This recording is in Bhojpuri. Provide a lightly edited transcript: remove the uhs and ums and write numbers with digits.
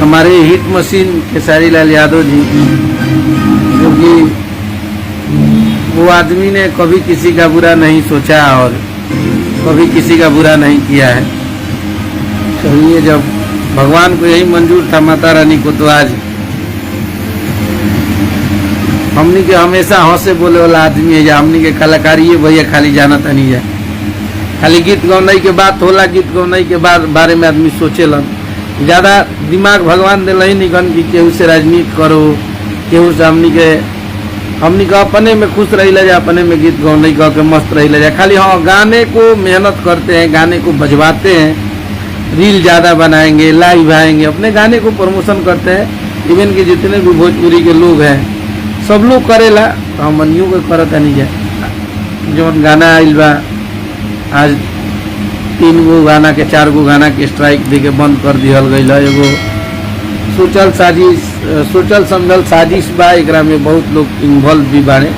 हमारे हिट मशीन खेसारी लाल यादव जी, क्योंकि वो आदमी ने कभी किसी का बुरा नहीं सोचा और कभी किसी का बुरा नहीं किया है। चलिए, जब भगवान को यही मंजूर था माता रानी को, तो आज हमनी के हमेशा हंसे बोले वाला आदमी है। या हमनी के कलाकारी है भैया, खाली जाना था नहीं है, खाली गीत गौनाई के बात होला, गीत गौनाई के बारे में आदमी सोचेलन। ज़्यादा दिमाग भगवान दिल ही निकन कि केहू से राजनीति करो, केहू से हमनी का अपने में खुश रही ले जा, अपने में गीत गौनाई कह के मस्त रही ले जा। खाली हाँ, गाने को मेहनत करते हैं, गाने को बजवाते हैं, रील ज़्यादा बनाएंगे, लाइव आएंगे, अपने गाने को प्रमोशन करते हैं। इवन कि जितने भी भोजपुरी के लोग हैं सब लोग करेला, तो हम मनियों को करता नहीं जाए। जो गाना आइल बा, आज 3 गो गाना के 4 गो गाना के स्ट्राइक दे के बंद कर दिहल गई है। एगो सोचल समझल साजिश बा, एकरा में बहुत लोग इन्वॉल्व भी बाड़े।